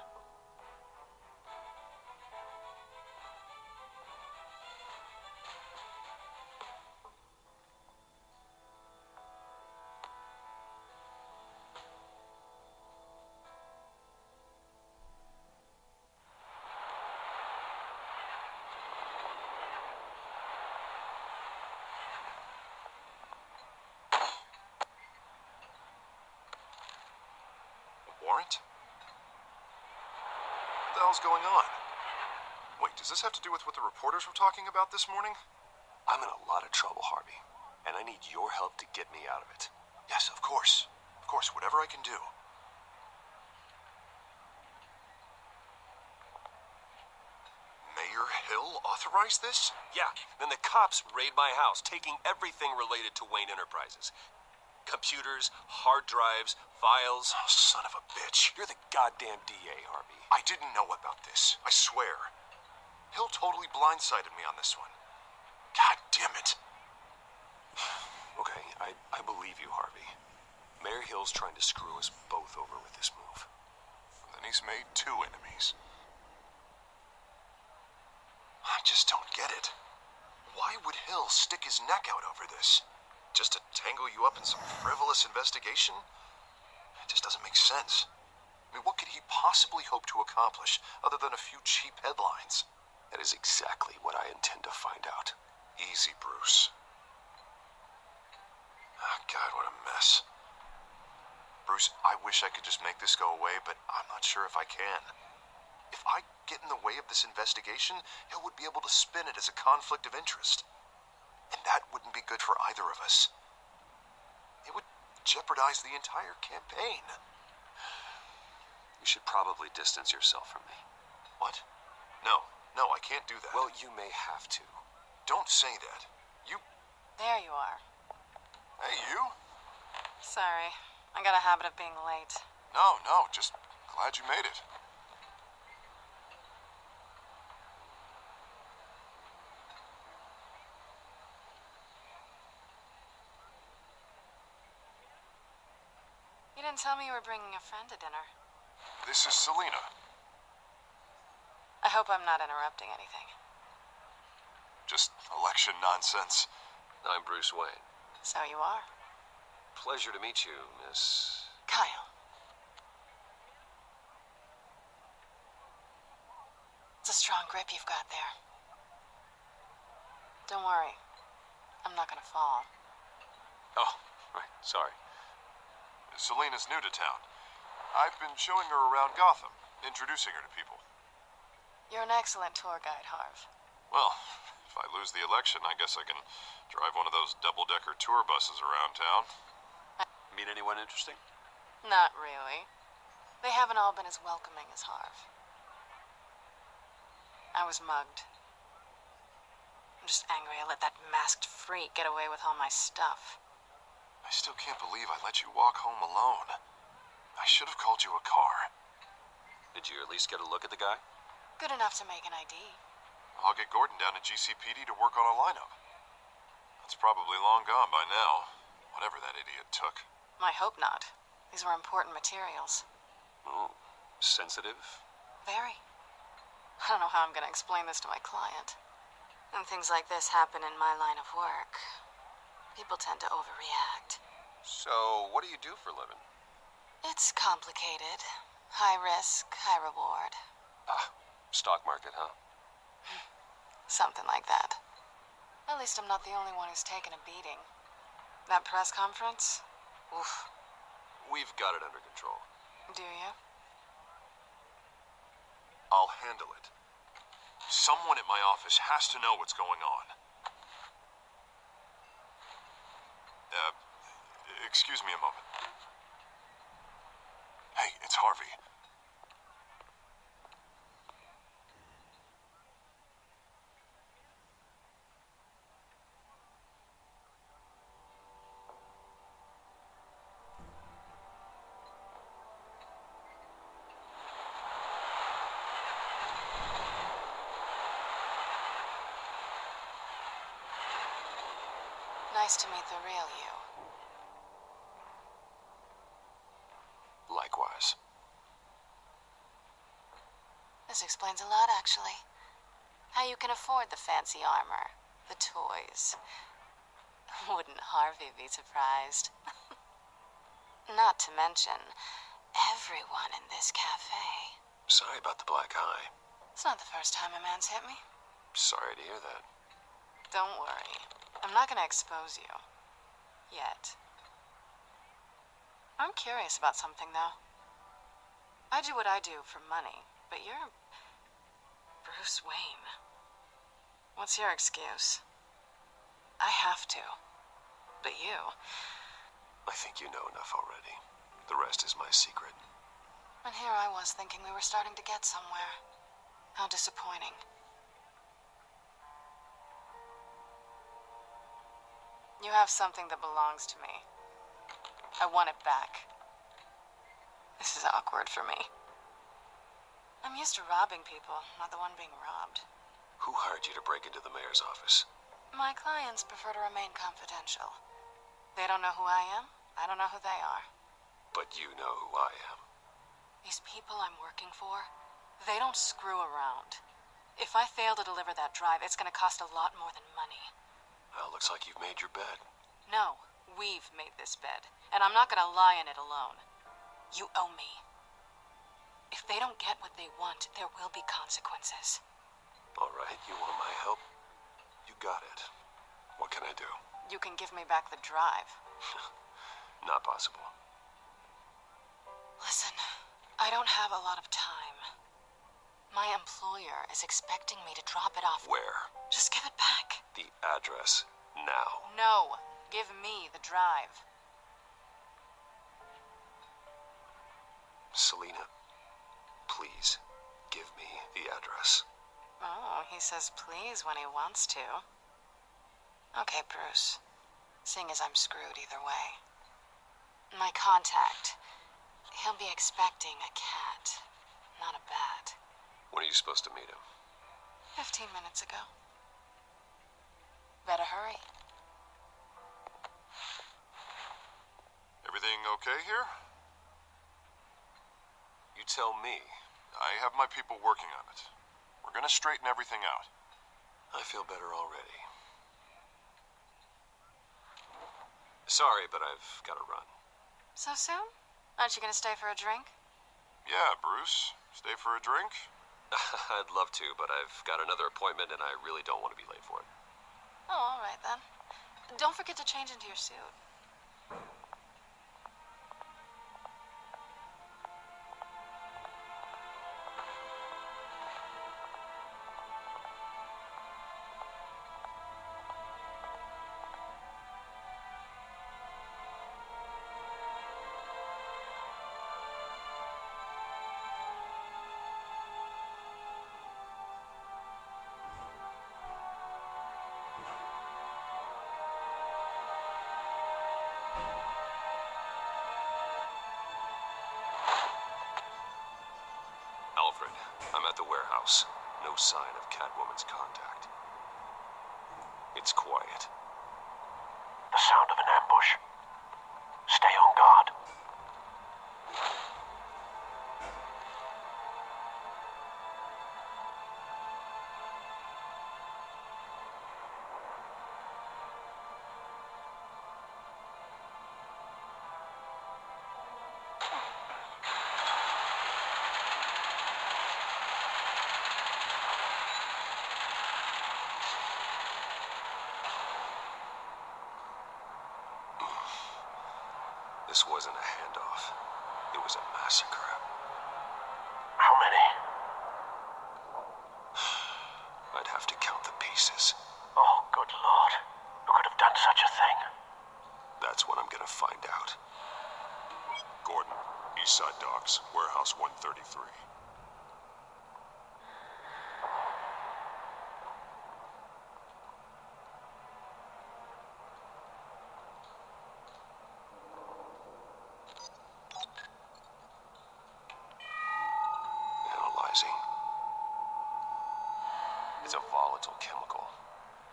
warrant? What the hell's going on? Wait, does this have to do with what the reporters were talking about this morning? I'm in a lot of trouble, Harvey, and I need your help to get me out of it. Yes, of course. Of course, whatever I can do. Mayor Hill authorized this? Yeah, then the cops raid my house, taking everything related to Wayne Enterprises. Computers, hard drives, files. Oh, son of a bitch. You're the goddamn DA, Harvey. I didn't know about this. I swear. Hill totally blindsided me on this one. God damn it. Okay, I believe you, Harvey. Mayor Hill's trying to screw us both over with this move. Then he's made two enemies. I just don't get it. Why would Hill stick his neck out over this? Just to tangle you up in some frivolous investigation? It just doesn't make sense. I mean, what could he possibly hope to accomplish other than a few cheap headlines? That is exactly what I intend to find out. Easy, Bruce. Oh, God, what a mess. Bruce, I wish I could just make this go away, but I'm not sure if I can. If I get in the way of this investigation, Hill would be able to spin it as a conflict of interest. And that wouldn't be good for either of us. It would jeopardize the entire campaign. You should probably distance yourself from me. What? No, I can't do that. Well, you may have to. Don't say that. You... There you are. Hey, you? Sorry. I got a habit of being late. No, just glad you made it. You didn't tell me you were bringing a friend to dinner. This is Selena. I hope I'm not interrupting anything. Just election nonsense. I'm Bruce Wayne. So you are. Pleasure to meet you, Miss... Kyle. It's a strong grip you've got there. Don't worry. I'm not gonna fall. Oh, right, sorry. Selena's new to town. I've been showing her around Gotham, introducing her to people. You're an excellent tour guide, Harv. Well, if I lose the election, I guess I can drive one of those double-decker tour buses around town. Meet anyone interesting? Not really. They haven't all been as welcoming as Harv. I was mugged. I'm just angry I let that masked freak get away with all my stuff. I still can't believe I let you walk home alone. I should have called you a car. Did you at least get a look at the guy? Good enough to make an ID. I'll get Gordon down to GCPD to work on a lineup. That's probably long gone by now, whatever that idiot took. I hope not. These were important materials. Oh, sensitive? Very. I don't know how I'm going to explain this to my client. When things like this happen in my line of work, people tend to overreact. So, what do you do for a living? It's complicated. High risk, high reward. Ah, stock market, huh? Something like that. At least I'm not the only one who's taken a beating. That press conference? Oof. We've got it under control. Do you? I'll handle it. Someone at my office has to know what's going on. Excuse me a moment. Hey, it's Harvey. Nice to meet the real you. Likewise. This explains a lot, actually. How you can afford the fancy armor, the toys. Wouldn't Harvey be surprised? Not to mention, everyone in this cafe. Sorry about the black eye. It's not the first time a man's hit me. Sorry to hear that. Don't worry. I'm not gonna expose you. Yet. I'm curious about something, though. I do what I do for money, but you're Bruce Wayne. What's your excuse? I have to. But you... I think you know enough already. The rest is my secret. And here I was thinking we were starting to get somewhere. How disappointing. You have something that belongs to me. I want it back. This is awkward for me. I'm used to robbing people, not the one being robbed. Who hired you to break into the mayor's office? My clients prefer to remain confidential. They don't know who I am. I don't know who they are. But you know who I am. These people I'm working for, they don't screw around. If I fail to deliver that drive, it's gonna cost a lot more than money. Well, looks like you've made your bed. No, we've made this bed, and I'm not gonna lie in it alone. You owe me. If they don't get what they want, there will be consequences. All right, you want my help? You got it. What can I do? You can give me back the drive. Not possible. Listen, I don't have a lot of time. My employer is expecting me to drop it off. Where? Just give it back. The address, now. No, give me the drive. Selina, please, give me the address. Oh, he says please when he wants to. Okay, Bruce. Seeing as I'm screwed either way. My contact, he'll be expecting a cat, not a bat. When are you supposed to meet him? 15 minutes ago. Better hurry. Everything okay here? You tell me. I have my people working on it. We're gonna straighten everything out. I feel better already. Sorry, but I've got to run. So soon? Aren't you gonna stay for a drink? Yeah, Bruce. Stay for a drink? I'd love to, but I've got another appointment and I really don't want to be late for it. Oh, all right then. Don't forget to change into your suit. Alfred, I'm at the warehouse. No sign of Catwoman's contact. It's quiet. The sound of an ambush. Stay on guard. This wasn't a handoff. It was a massacre. How many? I'd have to count the pieces. Oh, good Lord. Who could have done such a thing? That's what I'm gonna find out. Gordon, Eastside Docks, Warehouse 133. Analyzing. It's a volatile chemical.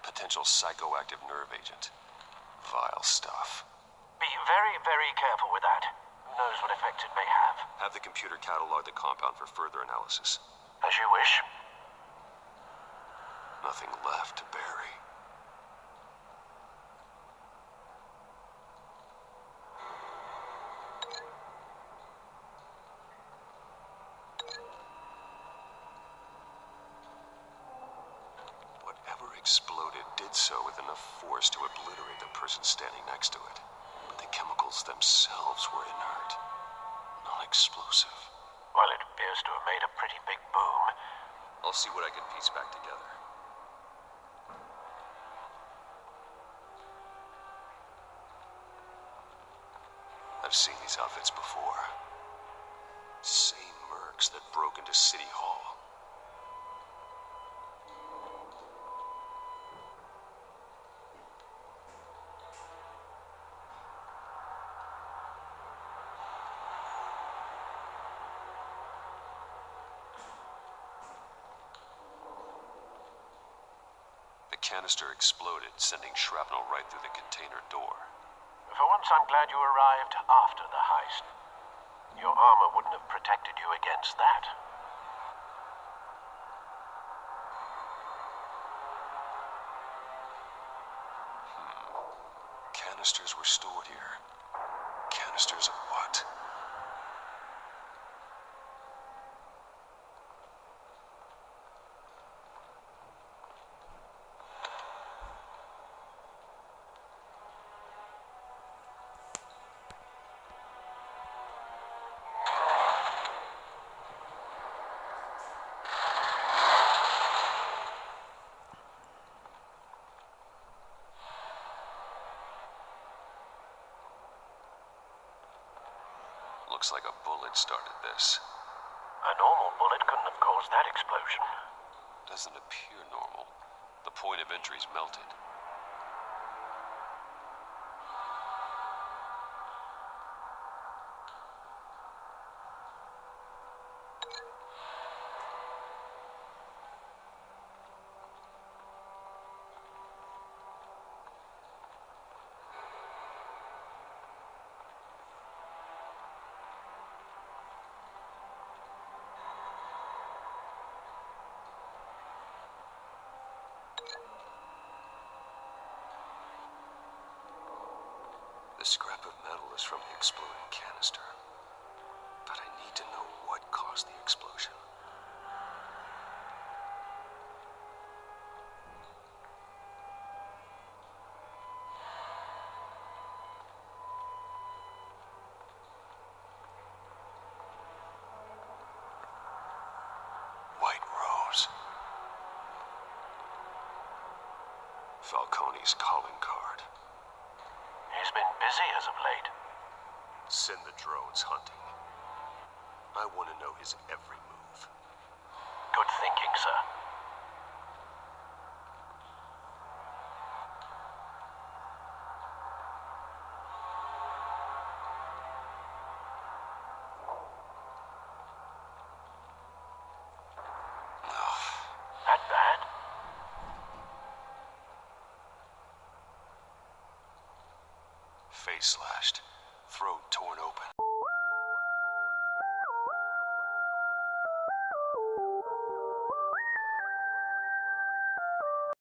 Potential psychoactive nerve agent. Vile stuff. Be very, very careful with that. Who knows what effect it may have? Have the computer catalog the compound for further analysis. As you wish. Nothing left to bury. Whatever exploded did so with enough force to obliterate the person standing next to it. But the chemicals themselves were inert, non-explosive. Well, it appears to have made a pretty big boom. I'll see what I can piece back together. I've seen these outfits before. Same mercs that broke into City Hall. The canister exploded, sending shrapnel right through the container door. For once, I'm glad you arrived after the heist. Your armor wouldn't have protected you against that. Canisters were stored here. Canisters of what? Looks like a bullet started this. A normal bullet couldn't have caused that explosion. Doesn't appear normal. The point of entry's melted. The scrap of metal is from the exploding canister. But I need to know what caused the explosion. White Rose. Falcone's calling card. He's been busy as of late. Send the drones hunting. I want to know his every move. Good thinking, sir. That bad? Face slashed, throat torn open.